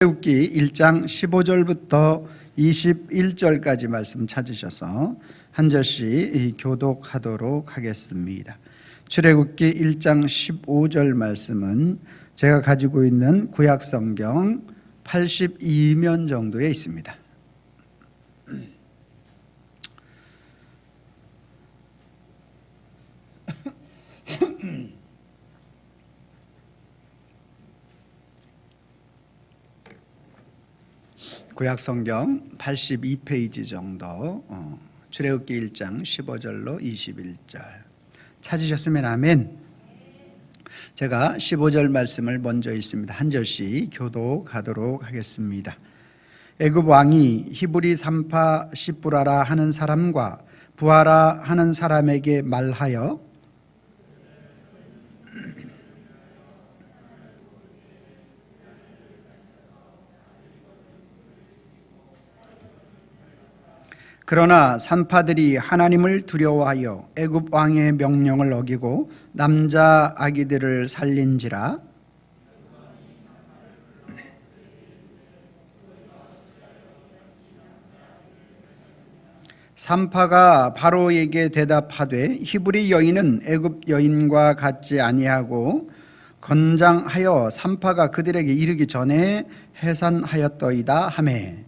출애굽기 1장 15절부터 21절까지 말씀 찾으셔서 한 절씩 교독하도록 하겠습니다. 출애굽기 1장 15절 말씀은 제가 가지고 있는 구약성경 82면 정도에 있습니다. 구약성경 82페이지 정도, 출애굽기 1장 15절로 21절 찾으셨으면 아멘. 제가 15절 말씀을 먼저 읽습니다. 한 절씩 교독하도록 하겠습니다. 애굽 왕이 히브리 산파 시브라라 하는 사람과 부하라 하는 사람에게 말하여 그러나 산파들이 하나님을 두려워하여 애굽 왕의 명령을 어기고 남자 아기들을 살린지라. 산파가 바로에게 대답하되 히브리 여인은 애굽 여인과 같지 아니하고 건장하여 산파가 그들에게 이르기 전에 해산하였더이다 하매.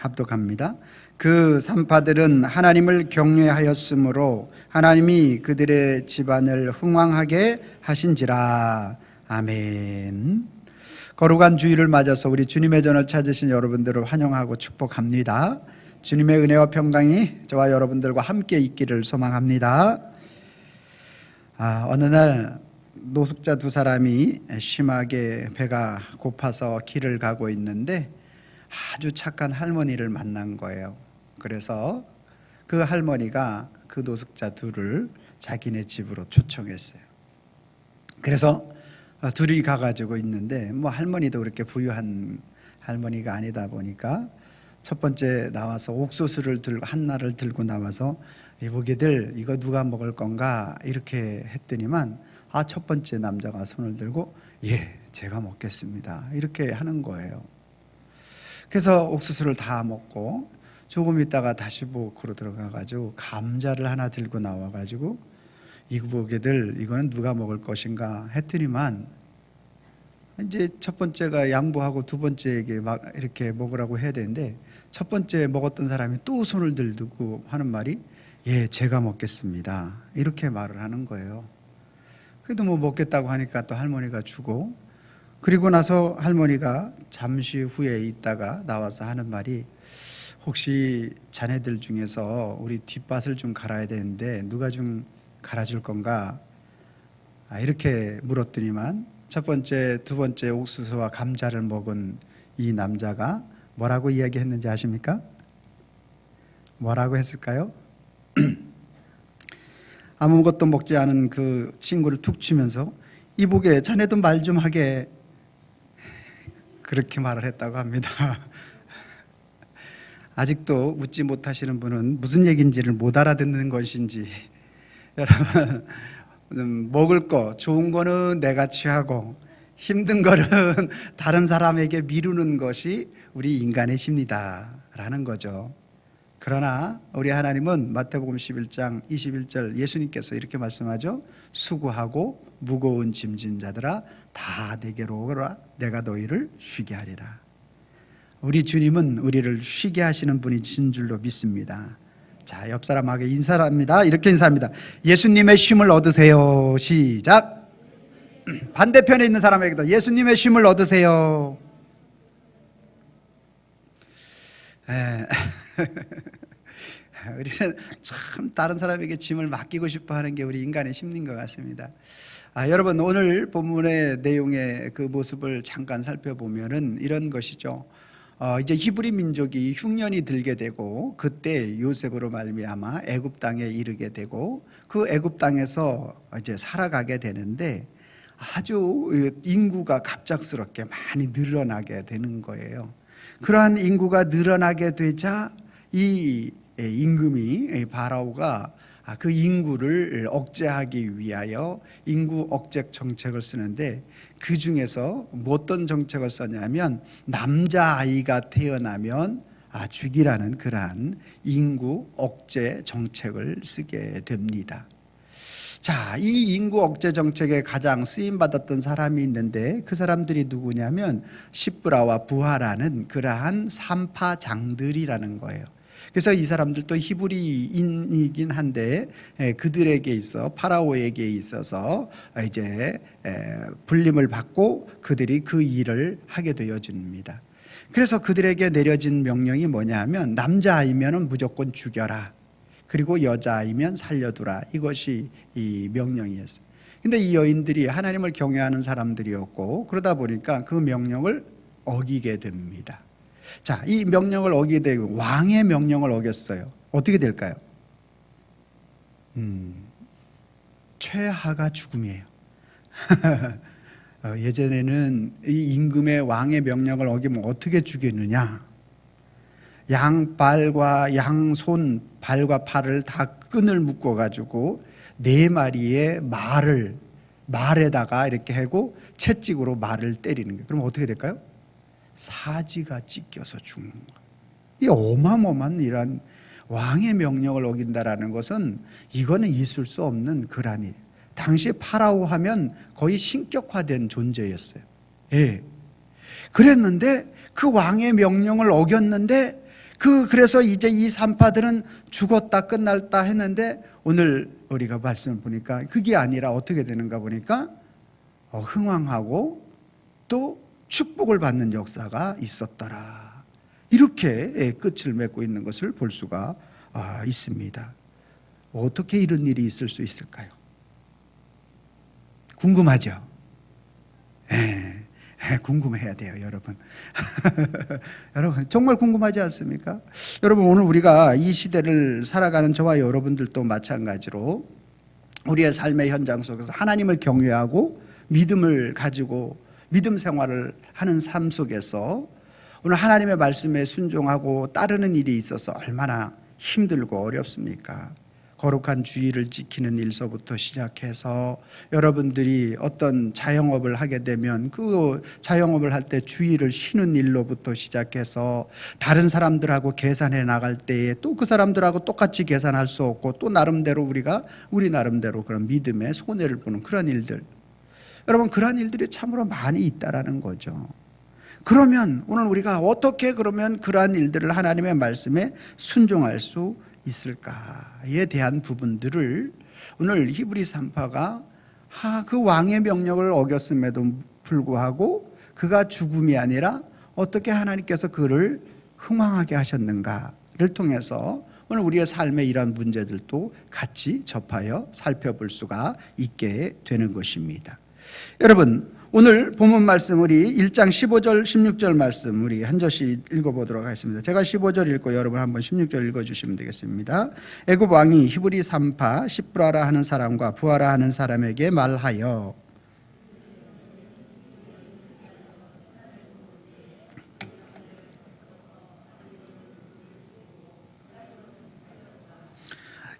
합독합니다. 그 산파들은 하나님을 경외하였으므로 하나님이 그들의 집안을 흥왕하게 하신지라. 아멘. 거룩한 주일을 맞아서 우리 주님의 전을 찾으신 여러분들을 환영하고 축복합니다. 주님의 은혜와 평강이 저와 여러분들과 함께 있기를 소망합니다. 어느 날 노숙자 두 사람이 심하게 배가 고파서 길을 가고 있는데 아주 착한 할머니를 만난 거예요. 그래서 그 할머니가 그 노숙자 둘을 자기네 집으로 초청했어요. 그래서 둘이 가가지고 있는데 할머니도 그렇게 부유한 할머니가 아니다 보니까 첫 번째 나와서 옥수수를 들고 한나를 들고 나와서 이보게들 이거 누가 먹을 건가 이렇게 했더니만 첫 번째 남자가 손을 들고 예 제가 먹겠습니다 이렇게 하는 거예요. 그래서 옥수수를 다 먹고 조금 있다가 다시 부엌으로 들어가가지고 감자를 하나 들고 나와가지고 이거 보게들 이거는 누가 먹을 것인가 했더니만 이제 첫 번째가 양보하고 두 번째에게 막 이렇게 먹으라고 해야 되는데 첫 번째 먹었던 사람이 또 손을 들고 하는 말이 예 제가 먹겠습니다 이렇게 말을 하는 거예요. 그래도 먹겠다고 하니까 또 할머니가 주고 그리고 나서 할머니가 잠시 후에 있다가 나와서 하는 말이 혹시 자네들 중에서 우리 뒷밭을 좀 갈아야 되는데 누가 좀 갈아줄 건가 이렇게 물었더니만 첫 번째, 두 번째 옥수수와 감자를 먹은 이 남자가 뭐라고 이야기했는지 아십니까? 뭐라고 했을까요? 아무것도 먹지 않은 그 친구를 툭 치면서 이보게 자네도 말 좀 하게 그렇게 말을 했다고 합니다. 아직도 웃지 못하시는 분은 무슨 얘기인지를 못 알아듣는 것인지 여러분 먹을 거 좋은 거는 내가 취하고 힘든 거는 다른 사람에게 미루는 것이 우리 인간의 심리다라는 거죠. 그러나 우리 하나님은 마태복음 11장 21절 예수님께서 이렇게 말씀하죠. 수고하고 무거운 짐진 자들아 다 내게로 오거라 내가 너희를 쉬게 하리라. 우리 주님은 우리를 쉬게 하시는 분이신 줄로 믿습니다. 자, 옆 사람에게 인사합니다. 이렇게 인사합니다. 예수님의 쉼을 얻으세요. 시작. 반대편에 있는 사람에게도 예수님의 쉼을 얻으세요. 우리는 참 다른 사람에게 짐을 맡기고 싶어 하는 게 우리 인간의 심리인 것 같습니다. 여러분 오늘 본문의 내용의 그 모습을 잠깐 살펴보면은 이런 것이죠. 이제 히브리 민족이 흉년이 들게 되고 그때 요셉으로 말미암아 애굽 땅에 이르게 되고 그 애굽 땅에서 이제 살아가게 되는데 아주 인구가 갑작스럽게 많이 늘어나게 되는 거예요. 그러한 인구가 늘어나게 되자 이 임금이 바라오가 그 인구를 억제하기 위하여 인구 억제 정책을 쓰는데, 그 중에서 어떤 정책을 썼냐면 남자아이가 태어나면 죽이라는 그러한 인구 억제 정책을 쓰게 됩니다. 자, 이 인구 억제 정책에 가장 쓰임받았던 사람이 있는데, 그 사람들이 누구냐면 시브라와 부하라는 그러한 산파장들이라는 거예요. 그래서 이 사람들도 히브리인이긴 한데 그들에게 있어 파라오에게 있어서 이제 불림을 받고 그들이 그 일을 하게 되어집니다. 그래서 그들에게 내려진 명령이 뭐냐면 남자아이면 무조건 죽여라, 그리고 여자아이면 살려두라, 이것이 이 명령이었어요. 근데 이 여인들이 하나님을 경외하는 사람들이었고, 그러다 보니까 그 명령을 어기게 됩니다. 자, 이 명령을 어기게 되고 왕의 명령을 어겼어요. 어떻게 될까요? 최하가 죽음이에요. 예전에는 이 임금의 왕의 명령을 어기면 어떻게 죽였느냐? 양발과 양손, 발과 팔을 다 끈을 묶어가지고 4마리의 말에다가 이렇게 하고 채찍으로 말을 때리는 거예요. 그럼 어떻게 될까요? 사지가 찢겨서 죽는 거예요. 이 어마어마한 이런 왕의 명령을 어긴다라는 것은 이거는 있을 수 없는 그런 일. 당시 파라오 하면 거의 신격화된 존재였어요. 예. 그랬는데 그 왕의 명령을 어겼는데 그래서 이제 이 산파들은 죽었다 끝났다 했는데, 오늘 우리가 말씀을 보니까 그게 아니라 어떻게 되는가 보니까 흥왕하고 또 축복을 받는 역사가 있었더라. 이렇게 끝을 맺고 있는 것을 볼 수가 있습니다. 어떻게 이런 일이 있을 수 있을까요? 궁금하죠? 궁금해야 돼요, 여러분. 여러분 정말 궁금하지 않습니까? 여러분, 오늘 우리가 이 시대를 살아가는 저와 여러분들도 마찬가지로 우리의 삶의 현장 속에서 하나님을 경외하고 믿음을 가지고 믿음 생활을 하는 삶 속에서 오늘 하나님의 말씀에 순종하고 따르는 일이 있어서 얼마나 힘들고 어렵습니까? 거룩한 주의를 지키는 일서부터 시작해서 여러분들이 어떤 자영업을 하게 되면 그 자영업을 할 때 주의를 쉬는 일로부터 시작해서 다른 사람들하고 계산해 나갈 때에 또 그 사람들하고 똑같이 계산할 수 없고 또 나름대로 우리가 우리 나름대로 그런 믿음에 손해를 보는 그런 일들, 여러분 그런 일들이 참으로 많이 있다라는 거죠. 그러면 오늘 우리가 어떻게 그러면 그러한 일들을 하나님의 말씀에 순종할 수 있을까에 대한 부분들을 오늘 히브리 산파가 그 왕의 명령을 어겼음에도 불구하고 그가 죽음이 아니라 어떻게 하나님께서 그를 흥왕하게 하셨는가를 통해서 오늘 우리의 삶의 이러한 문제들도 같이 접하여 살펴볼 수가 있게 되는 것입니다. 여러분, 오늘 본문 말씀 우리 1장 15절 16절 말씀 우리 한 절씩 읽어보도록 하겠습니다. 제가 15절 읽고 여러분 한번 16절 읽어주시면 되겠습니다. 애굽 왕이 히브리 산파 시브라라 하는 사람과 부하라 하는 사람에게 말하여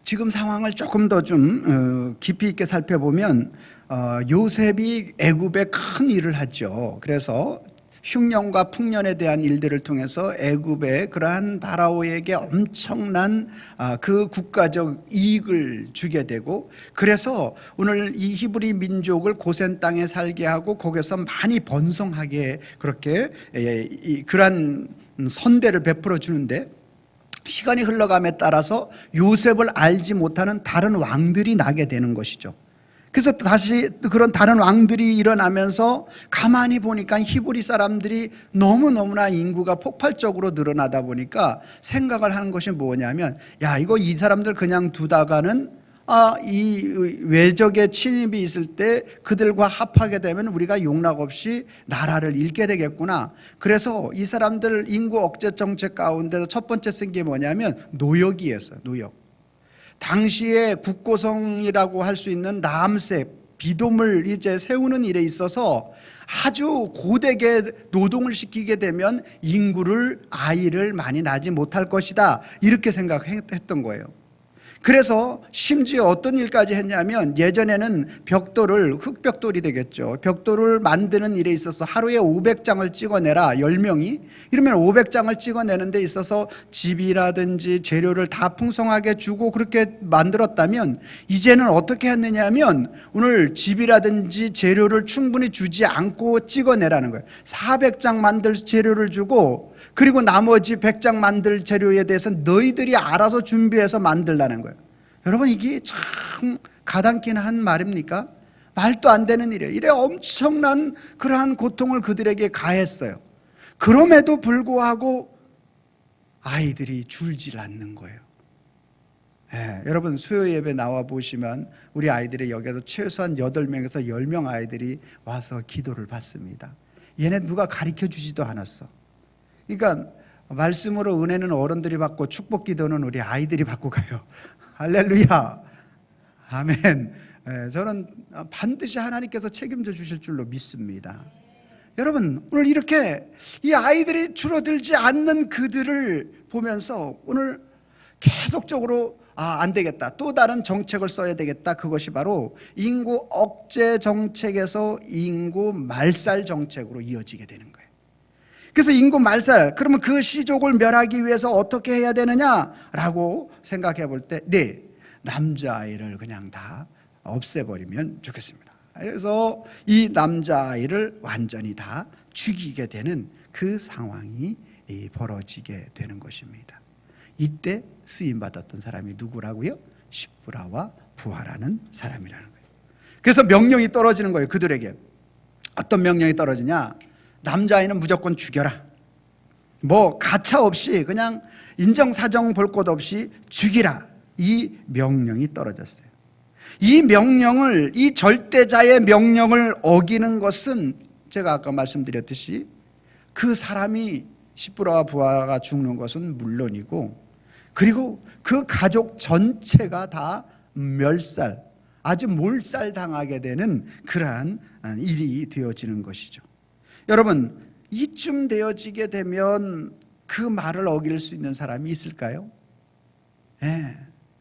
지금 상황을 조금 더 좀 깊이 있게 살펴보면 요셉이 애굽에 큰 일을 하죠. 그래서 흉년과 풍년에 대한 일들을 통해서 애굽의 그러한 파라오에게 엄청난 그 국가적 이익을 주게 되고, 그래서 오늘 이 히브리 민족을 고센 땅에 살게 하고 거기서 많이 번성하게 그렇게 그러한 선대를 베풀어 주는데, 시간이 흘러감에 따라서 요셉을 알지 못하는 다른 왕들이 나게 되는 것이죠. 그래서 다시 그런 다른 왕들이 일어나면서 가만히 보니까 히브리 사람들이 너무너무나 인구가 폭발적으로 늘어나다 보니까 생각을 하는 것이 뭐냐면, 야, 이거 이 사람들 그냥 두다가는 이 외적의 침입이 있을 때 그들과 합하게 되면 우리가 용납 없이 나라를 잃게 되겠구나. 그래서 이 사람들 인구 억제 정책 가운데서 첫 번째 쓴 게 뭐냐면 노역이었어요. 노역. 당시에 국고성이라고 할 수 있는 람세 비돔을 이제 세우는 일에 있어서 아주 고되게 노동을 시키게 되면 아이를 많이 낳지 못할 것이다, 이렇게 생각했던 거예요. 그래서 심지어 어떤 일까지 했냐면 예전에는 벽돌을 흙벽돌이 되겠죠. 벽돌을 만드는 일에 있어서 하루에 500장을 찍어내라 10명이 이러면 500장을 찍어내는 데 있어서 집이라든지 재료를 다 풍성하게 주고 그렇게 만들었다면 이제는 어떻게 했느냐면 오늘 집이라든지 재료를 충분히 주지 않고 찍어내라는 거예요. 400장 만들 재료를 주고 그리고 나머지 100장 만들 재료에 대해서 너희들이 알아서 준비해서 만들라는 거예요. 여러분 이게 참 가당키는 한 말입니까? 말도 안 되는 일이에요. 이래 엄청난 그러한 고통을 그들에게 가했어요. 그럼에도 불구하고 아이들이 줄질 않는 거예요. 여러분 수요 예배 나와 보시면 우리 아이들이 여기서 최소한 8명에서 10명 아이들이 와서 기도를 받습니다. 얘네 누가 가르쳐 주지도 않았어. 그러니까 말씀으로 은혜는 어른들이 받고 축복 기도는 우리 아이들이 받고 가요. 할렐루야. 아멘. 저는 반드시 하나님께서 책임져 주실 줄로 믿습니다. 여러분 오늘 이렇게 이 아이들이 줄어들지 않는 그들을 보면서 오늘 계속적으로 안 되겠다, 또 다른 정책을 써야 되겠다. 그것이 바로 인구 억제 정책에서 인구 말살 정책으로 이어지게 되는 거예요. 그래서 인구 말살, 그러면 그 시족을 멸하기 위해서 어떻게 해야 되느냐라고 생각해 볼 때 남자아이를 그냥 다 없애버리면 좋겠습니다. 그래서 이 남자아이를 완전히 다 죽이게 되는 그 상황이 벌어지게 되는 것입니다. 이때 쓰임받았던 사람이 누구라고요? 십부라와 부하라는 사람이라는 거예요. 그래서 명령이 떨어지는 거예요. 그들에게 어떤 명령이 떨어지냐? 남자아이는 무조건 죽여라. 뭐 가차 없이 그냥 인정사정 볼 것 없이 죽이라. 이 명령이 떨어졌어요. 이 명령을, 이 절대자의 명령을 어기는 것은 제가 아까 말씀드렸듯이 그 사람이 십부라와 부하가 죽는 것은 물론이고 그리고 그 가족 전체가 다 멸살, 아주 몰살당하게 되는 그러한 일이 되어지는 것이죠. 여러분 이쯤 되어지게 되면 그 말을 어길 수 있는 사람이 있을까요?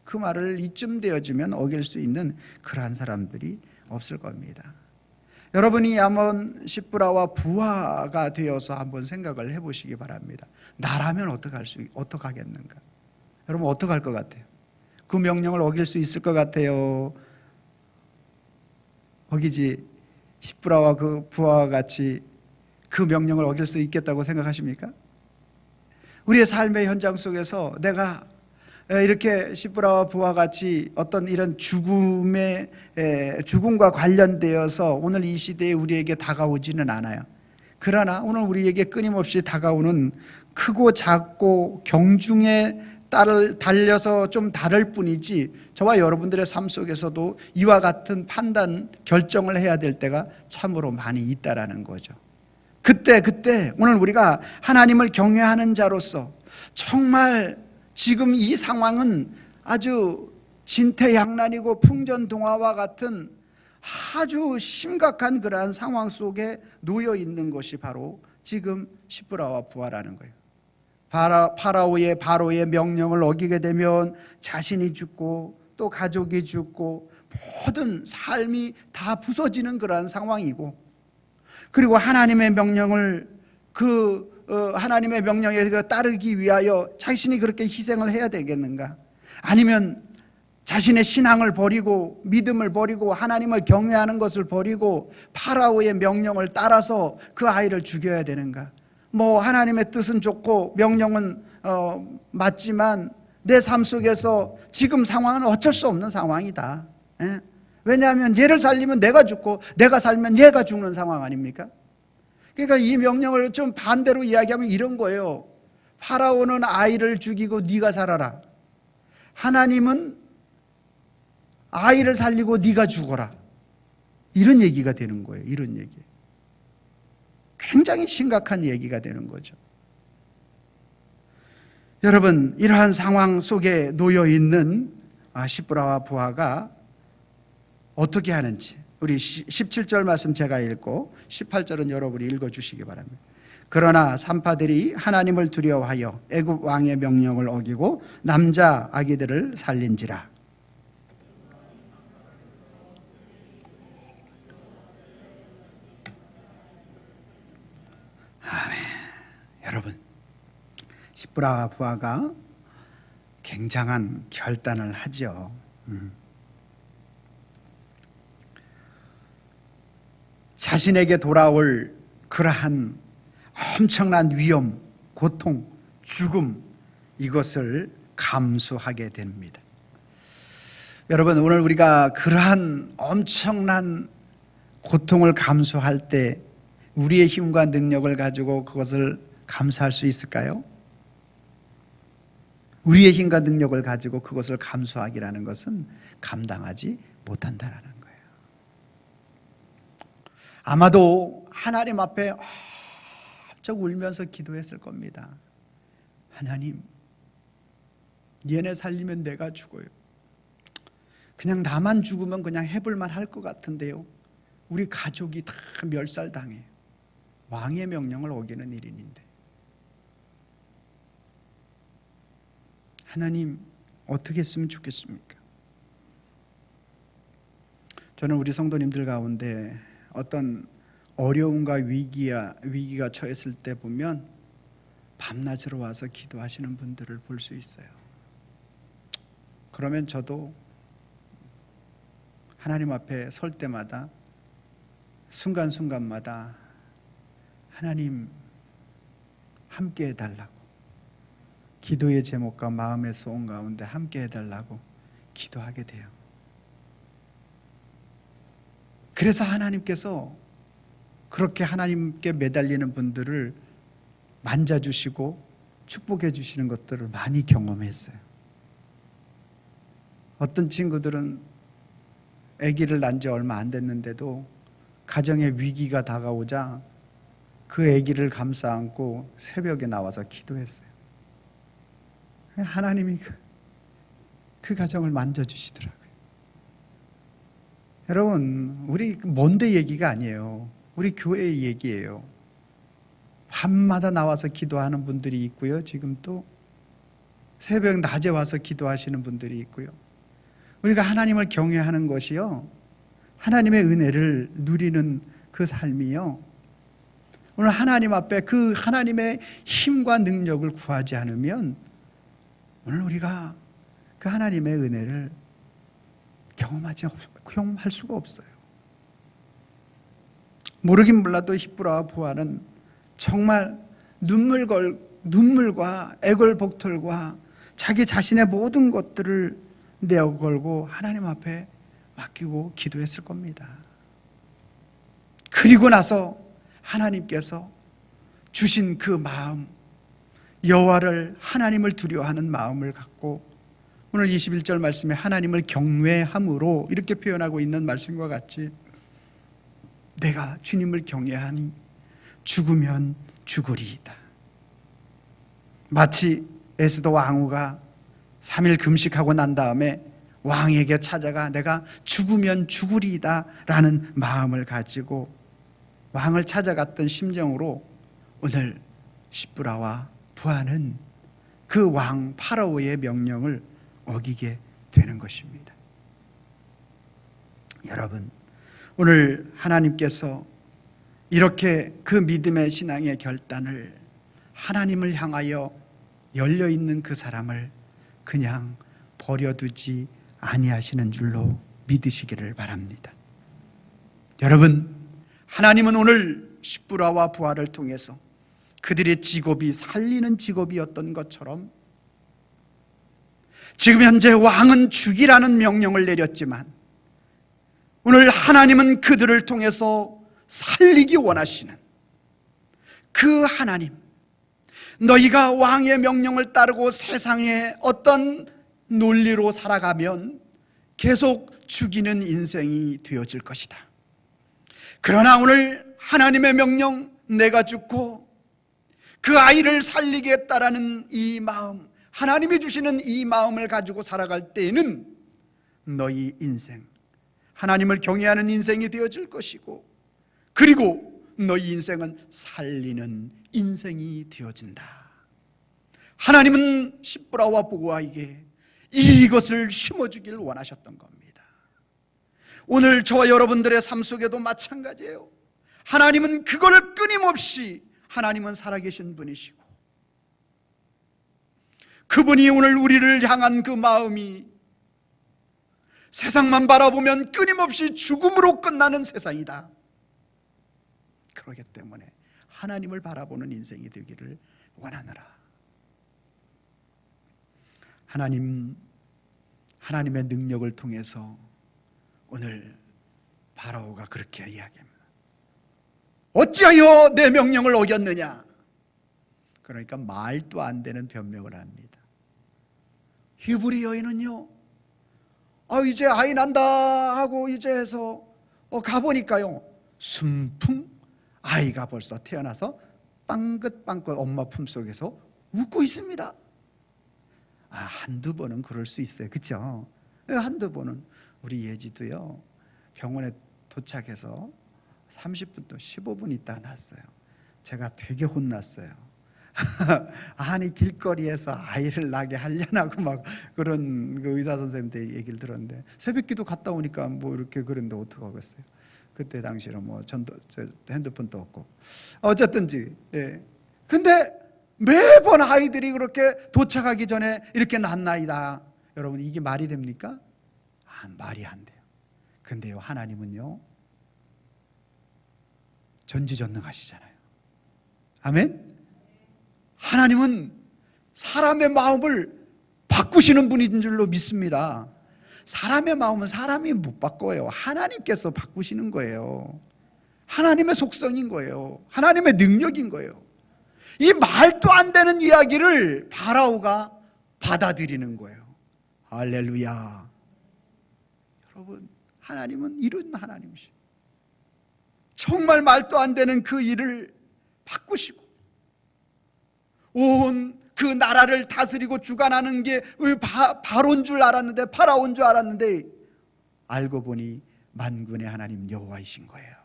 그 말을 이쯤 되어지면 어길 수 있는 그러한 사람들이 없을 겁니다. 여러분이 한번 십부라와 부하가 되어서 한번 생각을 해보시기 바랍니다. 나라면 어떡하겠는가? 여러분 어떡할 것 같아요? 그 명령을 어길 수 있을 것 같아요? 어기지. 십부라와 그 부하와 같이 그 명령을 어길 수 있겠다고 생각하십니까? 우리의 삶의 현장 속에서 내가 이렇게 십부라와 부하와 같이 어떤 이런 죽음과 관련되어서 오늘 이 시대에 우리에게 다가오지는 않아요. 그러나 오늘 우리에게 끊임없이 다가오는 크고 작고 경중에 달려서 좀 다를 뿐이지 저와 여러분들의 삶 속에서도 이와 같은 판단, 결정을 해야 될 때가 참으로 많이 있다라는 거죠. 그때 오늘 우리가 하나님을 경외하는 자로서 정말 지금 이 상황은 아주 진퇴양난이고 풍전등화와 같은 아주 심각한 그러한 상황 속에 놓여 있는 것이 바로 지금 십부라와 부하라는 거예요. 바로의 명령을 어기게 되면 자신이 죽고 또 가족이 죽고 모든 삶이 다 부서지는 그러한 상황이고, 그리고 하나님의 명령을 하나님의 명령에 따르기 위하여 자신이 그렇게 희생을 해야 되겠는가? 아니면 자신의 신앙을 버리고 믿음을 버리고 하나님을 경외하는 것을 버리고 파라오의 명령을 따라서 그 아이를 죽여야 되는가? 뭐 하나님의 뜻은 좋고 명령은 맞지만 내 삶 속에서 지금 상황은 어쩔 수 없는 상황이다. 왜냐하면 얘를 살리면 내가 죽고 내가 살면 얘가 죽는 상황 아닙니까? 그러니까 이 명령을 좀 반대로 이야기하면 이런 거예요. 파라오는 아이를 죽이고 네가 살아라. 하나님은 아이를 살리고 네가 죽어라. 이런 얘기가 되는 거예요. 이런 얘기. 굉장히 심각한 얘기가 되는 거죠. 여러분, 이러한 상황 속에 놓여 있는 십부라와 부하가 어떻게 하는지 우리 17절 말씀 제가 읽고 18절은 여러분이 읽어주시기 바랍니다. 그러나 산파들이 하나님을 두려워하여 애굽 왕의 명령을 어기고 남자 아기들을 살린지라. 십부라와 부하가 굉장한 결단을 하죠. 자신에게 돌아올 그러한 엄청난 위험, 고통, 죽음, 이것을 감수하게 됩니다. 여러분, 오늘 우리가 그러한 엄청난 고통을 감수할 때 우리의 힘과 능력을 가지고 그것을 감수할 수 있을까요? 우리의 힘과 능력을 가지고 그것을 감수하기라는 것은 감당하지 못한다라는 거예요. 아마도 하나님 앞에 엄청 울면서 기도했을 겁니다. 하나님, 얘네 살리면 내가 죽어요. 그냥 나만 죽으면 그냥 해볼만 할 것 같은데요, 우리 가족이 다 멸살당해요. 왕의 명령을 어기는 일인인데. 하나님, 어떻게 했으면 좋겠습니까? 저는 우리 성도님들 가운데 어떤 어려움과 위기가 처했을 때 보면 밤낮으로 와서 기도하시는 분들을 볼 수 있어요. 그러면 저도 하나님 앞에 설 때마다 순간순간마다 하나님 함께 해달라고, 기도의 제목과 마음의 소원 가운데 함께 해달라고 기도하게 돼요. 그래서 하나님께서 그렇게 하나님께 매달리는 분들을 만져주시고 축복해 주시는 것들을 많이 경험했어요. 어떤 친구들은 아기를 낳은 지 얼마 안 됐는데도 가정에 위기가 다가오자 그 아기를 감싸 안고 새벽에 나와서 기도했어요. 하나님이 그 가정을 만져주시더라고요. 여러분, 우리 먼데 얘기가 아니에요. 우리 교회의 얘기예요. 밤마다 나와서 기도하는 분들이 있고요, 지금 또 새벽 낮에 와서 기도하시는 분들이 있고요. 우리가 하나님을 경외하는 것이요, 하나님의 은혜를 누리는 그 삶이요, 오늘 하나님 앞에 그 하나님의 힘과 능력을 구하지 않으면 오늘 우리가 그 하나님의 은혜를 경험할 수가 없어요. 모르긴 몰라도 십부라와 부하는 정말 눈물과 애걸복털과 자기 자신의 모든 것들을 내어걸고 하나님 앞에 맡기고 기도했을 겁니다. 그리고 나서 하나님께서 주신 그 마음, 여호와를, 하나님을 두려워하는 마음을 갖고, 오늘 21절 말씀에 하나님을 경외함으로 이렇게 표현하고 있는 말씀과 같이, 내가 주님을 경외하니 죽으면 죽으리이다. 마치 에스더 왕후가 3일 금식하고 난 다음에 왕에게 찾아가 내가 죽으면 죽으리이다 라는 마음을 가지고 왕을 찾아갔던 심정으로 오늘 십부라와 부하는 그 왕 파라오의 명령을 어기게 되는 것입니다. 여러분, 오늘 하나님께서 이렇게 그 믿음의 신앙의 결단을, 하나님을 향하여 열려있는 그 사람을 그냥 버려두지 아니하시는 줄로 믿으시기를 바랍니다. 여러분, 하나님은 오늘 십부라와 부하를 통해서 그들의 직업이 살리는 직업이었던 것처럼 지금 현재 왕은 죽이라는 명령을 내렸지만 오늘 하나님은 그들을 통해서 살리기 원하시는 그 하나님, 너희가 왕의 명령을 따르고 세상의 어떤 논리로 살아가면 계속 죽이는 인생이 되어질 것이다. 그러나 오늘 하나님의 명령, 내가 죽고 그 아이를 살리겠다라는 이 마음, 하나님이 주시는 이 마음을 가지고 살아갈 때에는 너희 인생, 하나님을 경외하는 인생이 되어질 것이고, 그리고 너희 인생은 살리는 인생이 되어진다. 하나님은 십부라와 부하에게 이것을 심어주기를 원하셨던 겁니다. 오늘 저와 여러분들의 삶 속에도 마찬가지예요. 하나님은 그걸 끊임없이, 하나님은 살아계신 분이시고 그분이 오늘 우리를 향한 그 마음이 세상만 바라보면 끊임없이 죽음으로 끝나는 세상이다. 그러기 때문에 하나님을 바라보는 인생이 되기를 원하노라. 하나님의 능력을 통해서 오늘 바라오가 그렇게 이야기합니다. 어찌하여 내 명령을 어겼느냐? 그러니까 말도 안 되는 변명을 합니다. 히브리 여인은요, 이제 아이 난다 하고 이제 해서 가보니까요, 순풍 아이가 벌써 태어나서 빵긋빵긋 엄마 품속에서 웃고 있습니다. 한두 번은 그럴 수 있어요. 그렇죠? 한두 번은. 우리 예지도요, 병원에 도착해서 30분 또 15분 있다 났어요. 제가 되게 혼났어요. 아니 길거리에서 아이를 낳게 하려나고 막 그런 그 의사 선생님한테 얘기를 들었는데, 새벽기도 갔다 오니까 뭐 이렇게 그랬는데 어떡하겠어요. 그때 당시는 뭐 핸드폰도 없고 어쨌든지. 예. 근데 매번 아이들이 그렇게 도착하기 전에 이렇게 낳나이다. 여러분, 이게 말이 됩니까? 말이 안 돼요. 근데요, 하나님은요 전지전능하시잖아요. 아멘. 하나님은 사람의 마음을 바꾸시는 분인 줄로 믿습니다. 사람의 마음은 사람이 못 바꿔요. 하나님께서 바꾸시는 거예요. 하나님의 속성인 거예요. 하나님의 능력인 거예요. 이 말도 안 되는 이야기를 바라오가 받아들이는 거예요. 할렐루야. 여러분, 하나님은 이런 하나님이시죠. 정말 말도 안 되는 그 일을 바꾸시고 온 그 나라를 다스리고 주관하는 게 바로인 줄 알았는데, 파라오인 줄 알았는데, 알고 보니 만군의 하나님 여호와이신 거예요.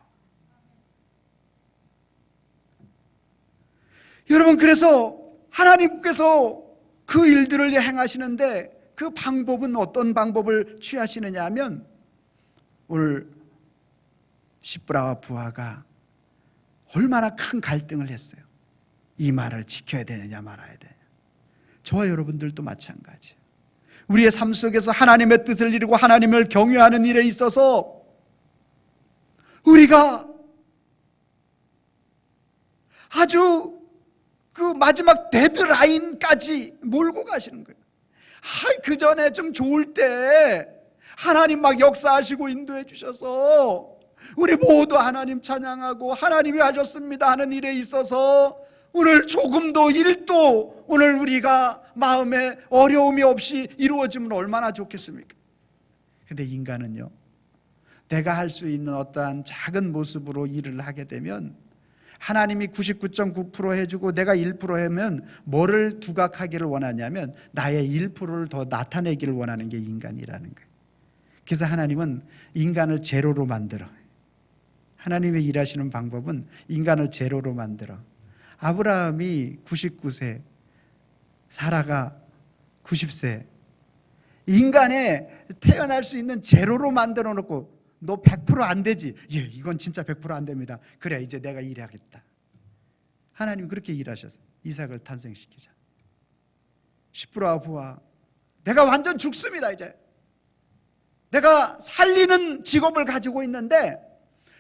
여러분, 그래서 하나님께서 그 일들을 행하시는데 그 방법은 어떤 방법을 취하시느냐 하면, 오늘 시브라와 부하가 얼마나 큰 갈등을 했어요. 이 말을 지켜야 되느냐 말아야 되느냐. 저와 여러분들도 마찬가지. 우리의 삶 속에서 하나님의 뜻을 이루고 하나님을 경외하는 일에 있어서 우리가 아주 그 마지막 데드라인까지 몰고 가시는 거예요. 그 전에 좀 좋을 때 하나님 막 역사하시고 인도해 주셔서 우리 모두 하나님 찬양하고 하나님이 하셨습니다 하는 일에 있어서 오늘 조금도 일도 오늘 우리가 마음에 어려움이 없이 이루어지면 얼마나 좋겠습니까? 근데 인간은요, 내가 할 수 있는 어떠한 작은 모습으로 일을 하게 되면 하나님이 99.9% 해주고 내가 1% 하면 뭐를 두각하기를 원하냐면 나의 1%를 더 나타내기를 원하는 게 인간이라는 거예요. 그래서 하나님은 인간을 제로로 만들어. 하나님의 일하시는 방법은 인간을 제로로 만들어. 아브라함이 99세, 사라가 90세, 인간에 태어날 수 있는 제로로 만들어 놓고 너 100% 안 되지? 예, 이건 진짜 100% 안 됩니다. 그래, 이제 내가 일하겠다. 하나님 그렇게 일하셔서 이삭을 탄생시키자. 시브라와 부하, 내가 완전 죽습니다. 이제 내가 살리는 직업을 가지고 있는데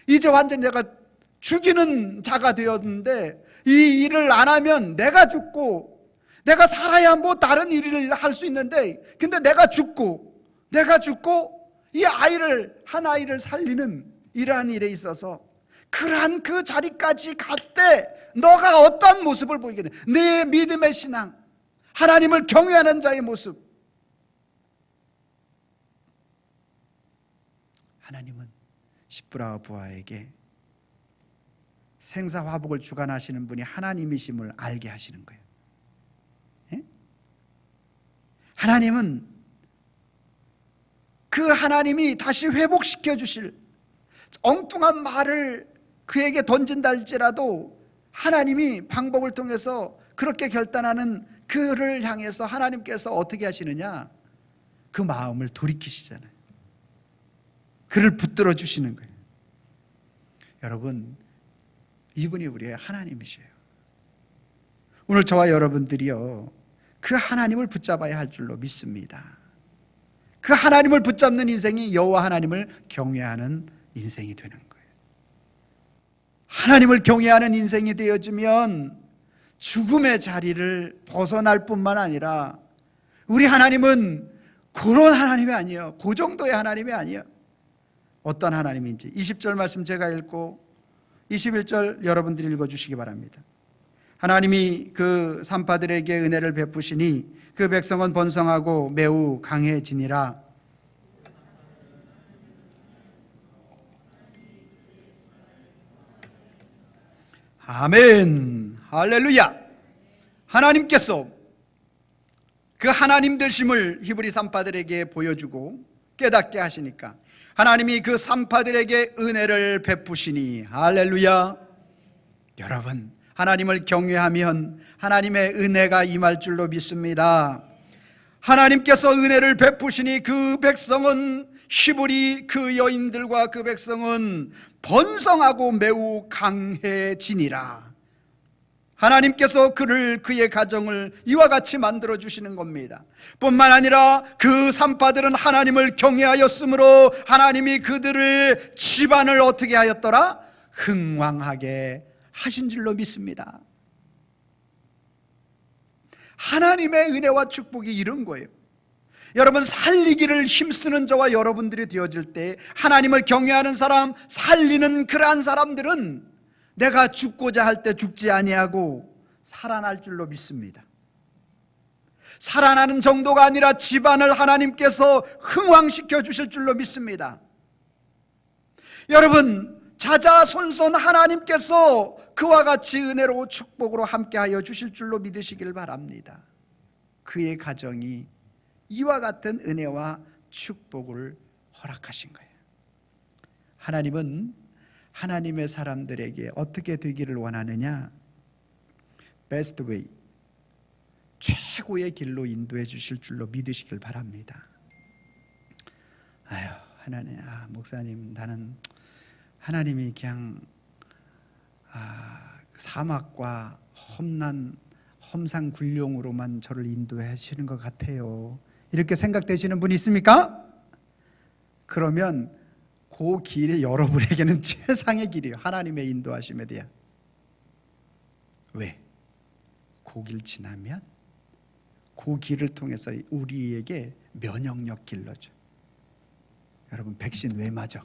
이제 완전 내가 죽이는 자가 되었는데 이 일을 안 하면 내가 죽고, 내가 살아야 뭐 다른 일을 할 수 있는데, 근데 내가 죽고 이 아이를, 한 아이를 살리는 이러한 일에 있어서 그러한 그 자리까지 갈 때 너가 어떤 모습을 보이게 돼? 내 믿음의 신앙, 하나님을 경외하는 자의 모습. 하나님은 시브라와 부하에게 생사화복을 주관하시는 분이 하나님이심을 알게 하시는 거예요. 예? 하나님은 그 하나님이 다시 회복시켜 주실, 엉뚱한 말을 그에게 던진다 할지라도 하나님이 방법을 통해서 그렇게 결단하는 그를 향해서 하나님께서 어떻게 하시느냐, 그 마음을 돌이키시잖아요. 그를 붙들어 주시는 거예요. 여러분, 이분이 우리의 하나님이세요. 오늘 저와 여러분들이요, 그 하나님을 붙잡아야 할 줄로 믿습니다. 그 하나님을 붙잡는 인생이 여호와 하나님을 경외하는 인생이 되는 거예요. 하나님을 경외하는 인생이 되어지면 죽음의 자리를 벗어날 뿐만 아니라 우리 하나님은 그런 하나님이 아니에요. 그 정도의 하나님이 아니에요. 어떤 하나님인지 20절 말씀 제가 읽고 21절 여러분들이 읽어주시기 바랍니다. 하나님이 그 산파들에게 은혜를 베푸시니 그 백성은 번성하고 매우 강해지니라. 아멘, 할렐루야. 하나님께서 그 하나님 되심을 히브리 산파들에게 보여주고 깨닫게 하시니까 하나님이 그 산파들에게 은혜를 베푸시니, 할렐루야. 여러분, 하나님을 경외하면 하나님의 은혜가 임할 줄로 믿습니다. 하나님께서 은혜를 베푸시니 그 백성은, 히브리 그 여인들과 그 백성은 번성하고 매우 강해지니라. 하나님께서 그의 가정을 이와 같이 만들어 주시는 겁니다. 뿐만 아니라 그 산파들은 하나님을 경외하였으므로 하나님이 그들의 집안을 어떻게 하였더라? 흥왕하게 하신 줄로 믿습니다. 하나님의 은혜와 축복이 이런 거예요. 여러분, 살리기를 힘쓰는 저와 여러분들이 되어질 때 하나님을 경외하는 사람, 살리는 그러한 사람들은 내가 죽고자 할 때 죽지 아니하고 살아날 줄로 믿습니다. 살아나는 정도가 아니라 집안을 하나님께서 흥왕시켜 주실 줄로 믿습니다. 여러분, 자자손손 하나님께서 그와 같이 은혜로 축복으로 함께하여 주실 줄로 믿으시길 바랍니다. 그의 가정이 이와 같은 은혜와 축복을 허락하신 거예요. 하나님은 하나님의 사람들에게 어떻게 되기를 원하느냐? 베스트 웨이, 최고의 길로 인도해 주실 줄로 믿으시길 바랍니다. 아유, 하나님, 목사님, 나는 하나님이 그냥 사막과 험산굴룡으로만 저를 인도하시는 것 같아요. 이렇게 생각되시는 분이 있습니까? 그러면 그 길이 여러분에게는 최상의 길이에요. 하나님의 인도하심에 대한. 왜? 그 길 지나면 그 길을 통해서 우리에게 면역력 길러줘. 여러분, 백신 왜 맞아?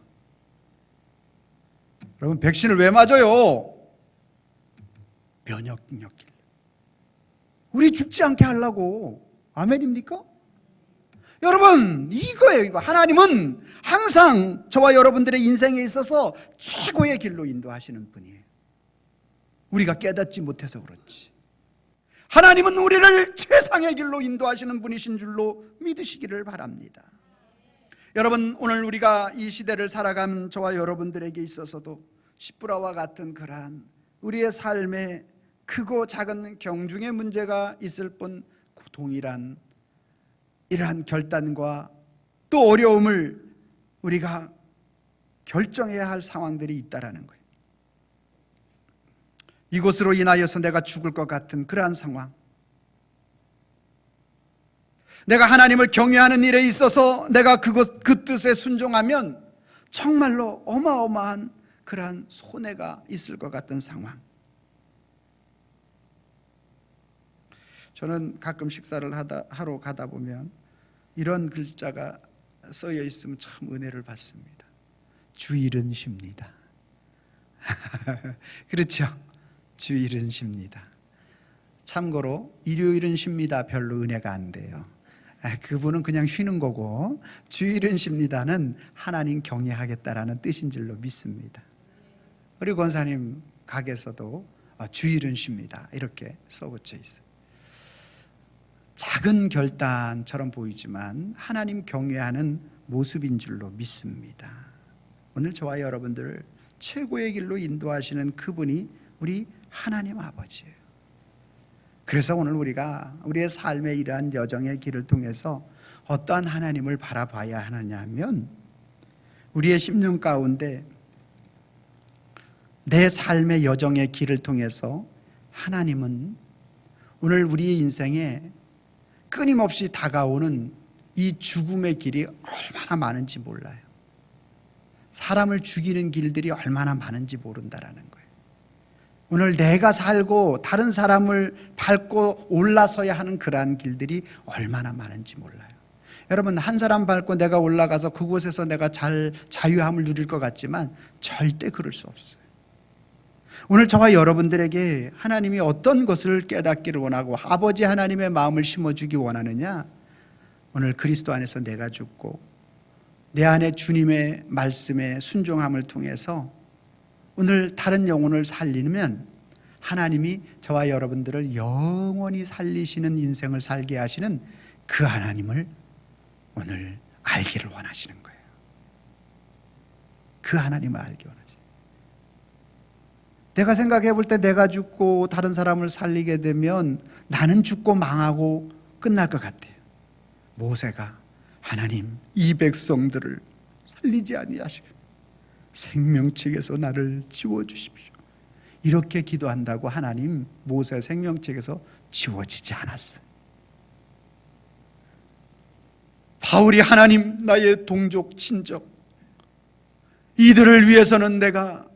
여러분, 백신을 왜 맞아요? 면역력 길러. 우리 죽지 않게 하려고. 아멘입니까? 여러분, 이거예요. 이거. 하나님은 항상 저와 여러분들의 인생에 있어서 최고의 길로 인도하시는 분이에요. 우리가 깨닫지 못해서 그렇지. 하나님은 우리를 최상의 길로 인도하시는 분이신 줄로 믿으시기를 바랍니다. 여러분, 오늘 우리가 이 시대를 살아가는 저와 여러분들에게 있어서도 십부라와 같은 그러한 우리의 삶에 크고 작은 경중의 문제가 있을 뿐 동일한 이러한 결단과 또 어려움을 우리가 결정해야 할 상황들이 있다라는 거예요. 이것으로 인하여서 내가 죽을 것 같은 그러한 상황, 내가 하나님을 경외하는 일에 있어서 내가 그 뜻에 순종하면 정말로 어마어마한 그러한 손해가 있을 것 같은 상황. 저는 가끔 식사를 하러 가다 보면 이런 글자가 쓰여 있으면 참 은혜를 받습니다. 주일은 쉽니다. 그렇죠? 주일은 쉽니다. 참고로 일요일은 쉽니다. 별로 은혜가 안 돼요. 그분은 그냥 쉬는 거고, 주일은 쉽니다는 하나님 경외하겠다라는 뜻인 줄로 믿습니다. 우리 권사님 가게에서도 주일은 쉽니다 이렇게 써붙여 있어요. 작은 결단처럼 보이지만 하나님 경외하는 모습인 줄로 믿습니다. 오늘 저와 여러분들을 최고의 길로 인도하시는 그분이 우리 하나님 아버지예요. 그래서 오늘 우리가 우리의 삶의 이러한 여정의 길을 통해서 어떠한 하나님을 바라봐야 하느냐 하면, 우리의 심령 가운데 내 삶의 여정의 길을 통해서 하나님은 오늘 우리의 인생에 끊임없이 다가오는 이 죽음의 길이 얼마나 많은지 몰라요. 사람을 죽이는 길들이 얼마나 많은지 모른다라는 거예요. 오늘 내가 살고 다른 사람을 밟고 올라서야 하는 그러한 길들이 얼마나 많은지 몰라요. 여러분, 한 사람 밟고 내가 올라가서 그곳에서 내가 자유함을 누릴 것 같지만 절대 그럴 수 없어요. 오늘 저와 여러분들에게 하나님이 어떤 것을 깨닫기를 원하고 아버지 하나님의 마음을 심어주기 원하느냐? 오늘 그리스도 안에서 내가 죽고 내 안에 주님의 말씀에 순종함을 통해서 오늘 다른 영혼을 살리면 하나님이 저와 여러분들을 영원히 살리시는 인생을 살게 하시는 그 하나님을 오늘 알기를 원하시는 거예요. 그 하나님을 알기 원하시는. 내가 생각해 볼 때 내가 죽고 다른 사람을 살리게 되면 나는 죽고 망하고 끝날 것 같아요. 모세가 하나님, 이 백성들을 살리지 아니하시고 생명책에서 나를 지워주십시오, 이렇게 기도한다고 하나님 모세 생명책에서 지워지지 않았어요. 바울이 하나님, 나의 동족 친족 이들을 위해서는 내가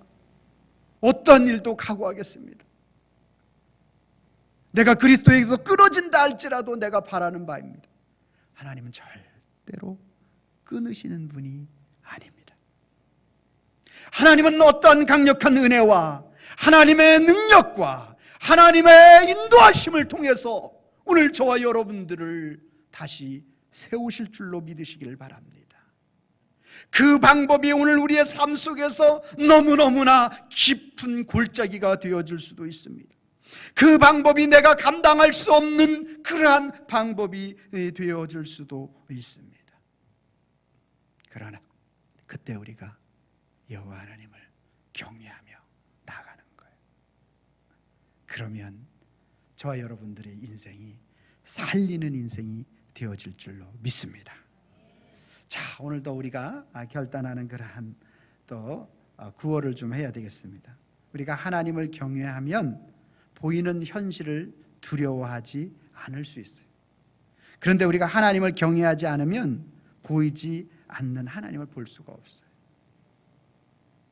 어떤 일도 각오하겠습니다. 내가 그리스도에게서 끊어진다 할지라도 내가 바라는 바입니다. 하나님은 절대로 끊으시는 분이 아닙니다. 하나님은 어떠한 강력한 은혜와 하나님의 능력과 하나님의 인도하심을 통해서 오늘 저와 여러분들을 다시 세우실 줄로 믿으시길 바랍니다. 그 방법이 오늘 우리의 삶 속에서 너무너무나 깊은 골짜기가 되어줄 수도 있습니다. 그 방법이 내가 감당할 수 없는 그러한 방법이 되어줄 수도 있습니다. 그러나 그때 우리가 여호와 하나님을 경외하며 나가는 거예요. 그러면 저와 여러분들의 인생이 살리는 인생이 되어질 줄로 믿습니다. 자, 오늘도 우리가 결단하는 그러한 또 구호를 좀 해야 되겠습니다. 우리가 하나님을 경외하면 보이는 현실을 두려워하지 않을 수 있어요. 그런데 우리가 하나님을 경외하지 않으면 보이지 않는 하나님을 볼 수가 없어요.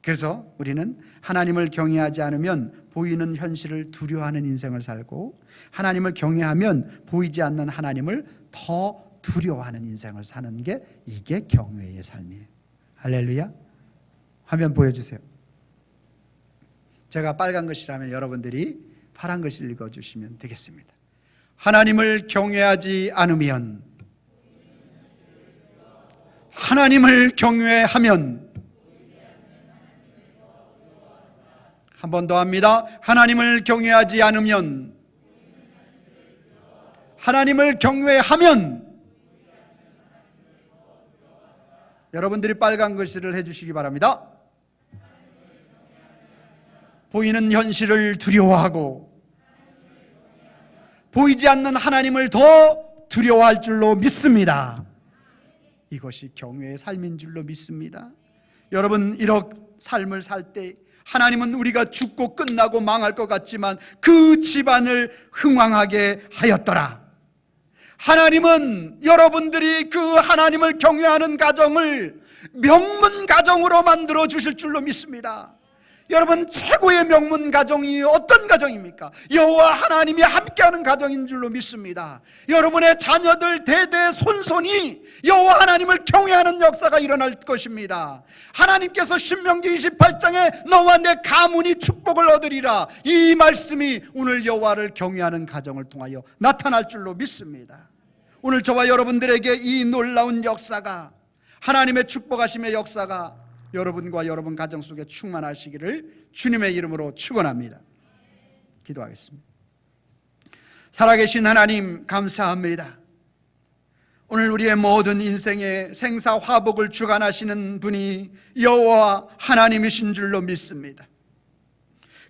그래서 우리는 하나님을 경외하지 않으면 보이는 현실을 두려워하는 인생을 살고, 하나님을 경외하면 보이지 않는 하나님을 더 두려워하는 인생을 사는 게 이게 경외의 삶이에요. 할렐루야. 화면 보여주세요. 제가 빨간 글씨라면 여러분들이 파란 글씨를 읽어주시면 되겠습니다. 하나님을 경외하지 않으면, 하나님을 경외하면, 한 번 더 합니다. 하나님을 경외하지 않으면, 하나님을 경외하면, 여러분들이 빨간 글씨를 해주시기 바랍니다. 보이는 현실을 두려워하고 보이지 않는 하나님을 더 두려워할 줄로 믿습니다. 이것이 경외의 삶인 줄로 믿습니다. 여러분, 이런 삶을 살 때 하나님은 우리가 죽고 끝나고 망할 것 같지만 그 집안을 흥왕하게 하였더라. 하나님은 여러분들이 그 하나님을 경외하는 가정을 명문 가정으로 만들어 주실 줄로 믿습니다. 여러분, 최고의 명문 가정이 어떤 가정입니까? 여호와 하나님이 함께하는 가정인 줄로 믿습니다. 여러분의 자녀들 대대 손손이 여호와 하나님을 경외하는 역사가 일어날 것입니다. 하나님께서 신명기 28장에 너와 내 가문이 축복을 얻으리라, 이 말씀이 오늘 여호와를 경외하는 가정을 통하여 나타날 줄로 믿습니다. 오늘 저와 여러분들에게 이 놀라운 역사가, 하나님의 축복하심의 역사가 여러분과 여러분 가정 속에 충만하시기를 주님의 이름으로 축원합니다. 기도하겠습니다. 살아계신 하나님, 감사합니다. 오늘 우리의 모든 인생의 생사화복을 주관하시는 분이 여호와 하나님이신 줄로 믿습니다.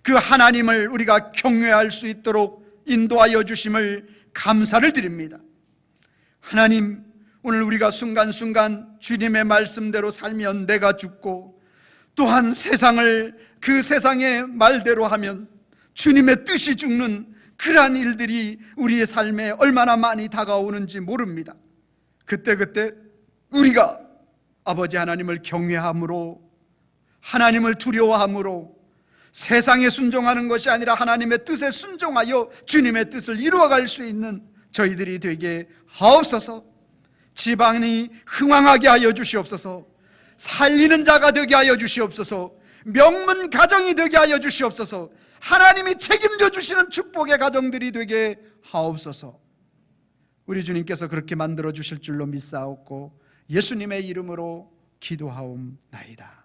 그 하나님을 우리가 경외할 수 있도록 인도하여 주심을 감사를 드립니다. 하나님, 오늘 우리가 순간순간 주님의 말씀대로 살면 내가 죽고, 또한 세상을 그 세상의 말대로 하면 주님의 뜻이 죽는 그러한 일들이 우리의 삶에 얼마나 많이 다가오는지 모릅니다. 그때 우리가 아버지 하나님을 경외함으로, 하나님을 두려워함으로 세상에 순종하는 것이 아니라 하나님의 뜻에 순종하여 주님의 뜻을 이루어갈 수 있는 저희들이 되게 하옵소서. 지방이 흥왕하게 하여 주시옵소서. 살리는 자가 되게 하여 주시옵소서. 명문 가정이 되게 하여 주시옵소서. 하나님이 책임져 주시는 축복의 가정들이 되게 하옵소서. 우리 주님께서 그렇게 만들어 주실 줄로 믿사옵고 예수님의 이름으로 기도하옵나이다.